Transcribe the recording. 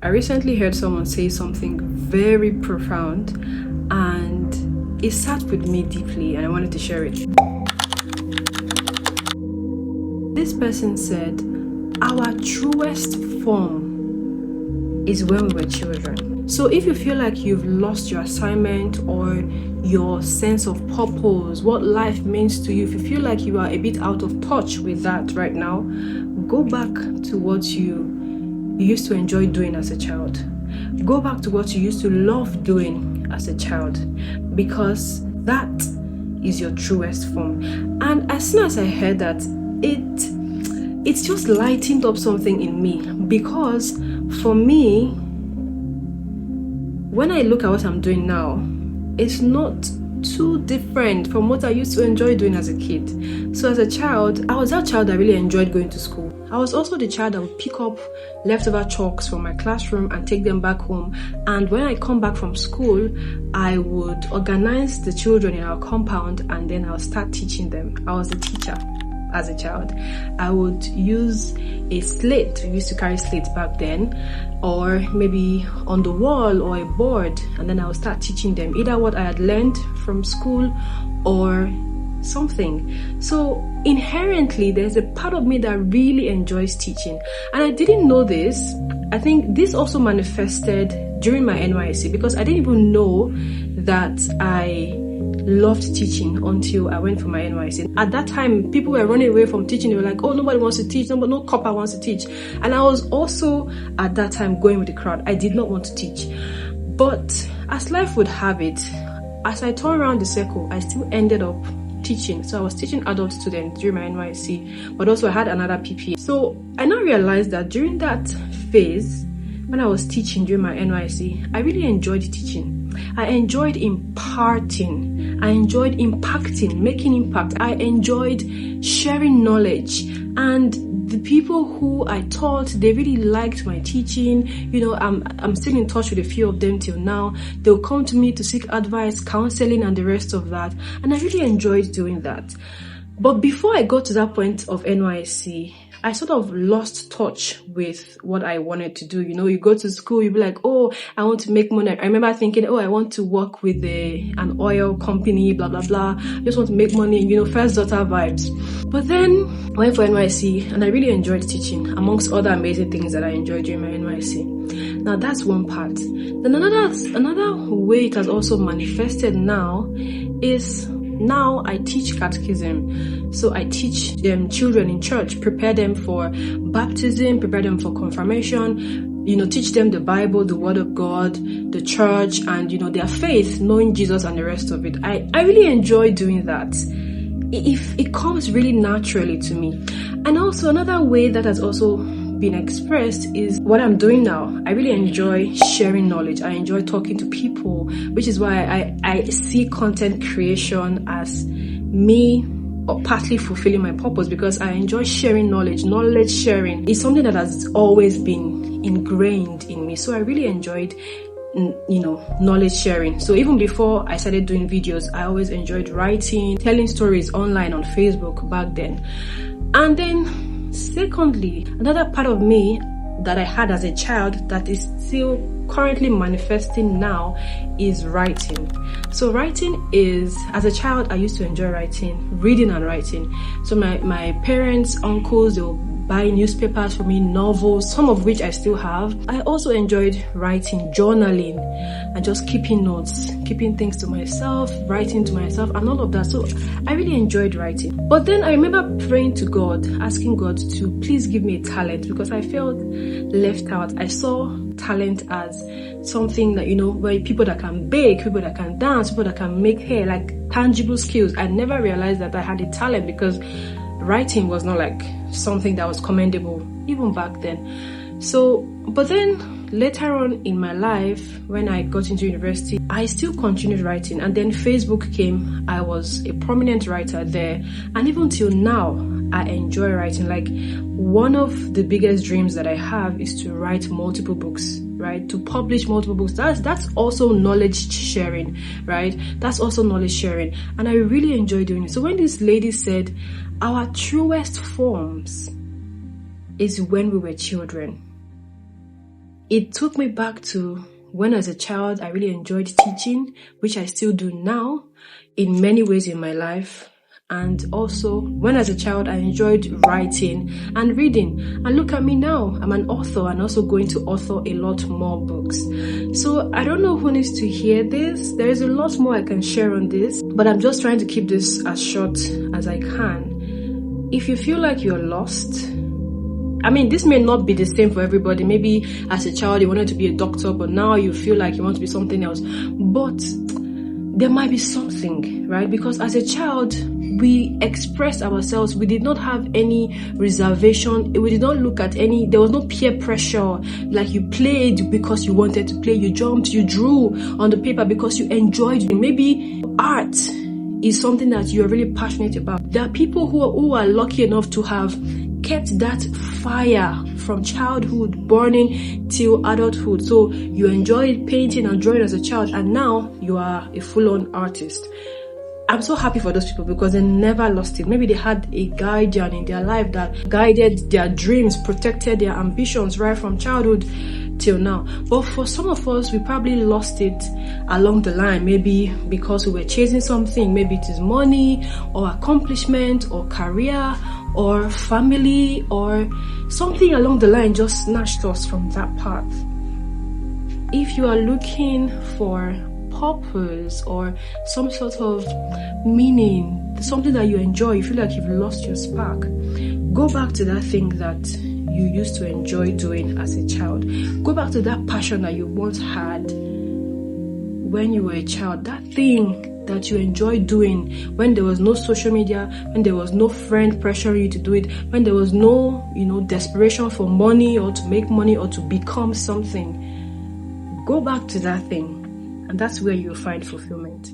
I recently heard someone say something very profound and it sat with me deeply and I wanted to share it. This person said, our truest form is when we were children. So if you feel like you've lost your assignment or your sense of purpose, what life means to you, if you feel like you are a bit out of touch with that right now, go back to what you used to enjoy doing as a child. Go back to what you used to love doing as a child, because that is your truest form. And as soon as I heard that, it's just lightened up something in me, because for me, when I look at what I'm doing now, it's not too different from what I used to enjoy doing as a kid. So as a child, I was that child that really enjoyed going to school. I was also the child that would pick up leftover chalks from my classroom and take them back home. And when I come back from school, I would organize the children in our compound and then I'll start teaching them. I was a teacher as a child. I would use a slate. We used to carry slates back then, or maybe on the wall or a board, and then I would start teaching them either what I had learned from school or something. So inherently, there's a part of me that really enjoys teaching, and I didn't know this. I think this also manifested during my NYSC, because I didn't even know that I loved teaching until I went for my NYSC. At that time, people were running away from teaching. They were like, oh, nobody wants to teach, no copper wants to teach. And I was also at that time going with the crowd. I did not want to teach. But as life would have it, as I turned around the circle, I still ended up teaching. So I was teaching adult students during my NYSC, but also I had another PPA. So I now realized that during that phase, when I was teaching during my NYSC, I really enjoyed teaching. I enjoyed imparting. I enjoyed impacting, making impact. I enjoyed sharing knowledge. And the people who I taught, they really liked my teaching. You know, I'm still in touch with a few of them till now. They'll come to me to seek advice, counseling, and the rest of that. And I really enjoyed doing that. But before I got to that point of NYSC, I sort of lost touch with what I wanted to do. You know, you go to school, you be like, oh, I want to make money. I remember thinking, oh, I want to work with an oil company, blah, blah, blah. I just want to make money, you know, first daughter vibes. But then I went for NYSC and I really enjoyed teaching, amongst other amazing things that I enjoyed during my NYSC. Now that's one part. Then another way it has also manifested now is now I teach catechism. So I teach them children in church, prepare them for baptism, prepare them for confirmation, you know, teach them the Bible, the Word of God, the church, and, you know, their faith, knowing Jesus and the rest of it. I really enjoy doing that. It comes really naturally to me. And also another way that has also been expressed is what I'm doing now. I really enjoy sharing knowledge. I enjoy talking to people, which is why I see content creation as me or partly fulfilling my purpose, because I enjoy sharing knowledge. Knowledge sharing is something that has always been ingrained in me. So I really enjoyed, you know, knowledge sharing. So even before I started doing videos, I always enjoyed writing, telling stories online on Facebook back then. And then secondly, another part of me that I had as a child that is still currently manifesting now is writing. So writing is, as a child, I used to enjoy writing, reading and writing. So my parents, uncles, they'll buy newspapers for me, novels, some of which I still have. I also enjoyed writing, journaling, and just keeping notes, keeping things to myself, writing to myself, and all of that. So I really enjoyed writing. But then I remember praying to God, asking God to please give me a talent, because I felt left out. I saw talent as something that, you know, where people that can bake, people that can dance, people that can make hair, like tangible skills. I never realized that I had a talent, because writing was not like something that was commendable even back then. So, but then later on in my life, when I got into university, I still continued writing, and then Facebook came. I was a prominent writer there, and even till now I enjoy writing. Like, one of the biggest dreams that I have is to write multiple books, right? To publish multiple books. That's also knowledge sharing, right? That's also knowledge sharing, and I really enjoy doing it. So when this lady said our truest forms is when we were children, It took me back to when as a child I really enjoyed teaching, which I still do now in many ways in my life. And also when as a child I enjoyed writing and reading. And look at me now, I'm an author and also going to author a lot more books. So I don't know who needs to hear this. There is a lot more I can share on this, but I'm just trying to keep this as short as I can. If you feel like you're lost, I mean, this may not be the same for everybody. Maybe as a child you wanted to be a doctor, but now you feel like you want to be something else. But there might be something, right? Because as a child, we expressed ourselves. We did not have any reservation. We did not look at any, there was no peer pressure. Like you played because you wanted to play. You jumped, you drew on the paper because you enjoyed it. Maybe art is something that you're really passionate about. There are people who are lucky enough to have kept that fire from childhood burning till adulthood. So you enjoyed painting and drawing as a child, and now you are a full-on artist. I'm so happy for those people because they never lost it. Maybe they had a guardian in their life that guided their dreams, protected their ambitions right from childhood till now. But for some of us, we probably lost it along the line. Maybe because we were chasing something. Maybe it is money or accomplishment or career or family or something along the line just snatched us from that path. If you are looking for purpose or some sort of meaning, something that you enjoy, you feel like you've lost your spark, go back to that thing that you used to enjoy doing as a child. Go back to that passion that you once had when you were a child, that thing that you enjoyed doing when there was no social media, when there was no friend pressuring you to do it, when there was no, desperation for money or to make money or to become something. Go back to that thing, and that's where you'll find fulfillment.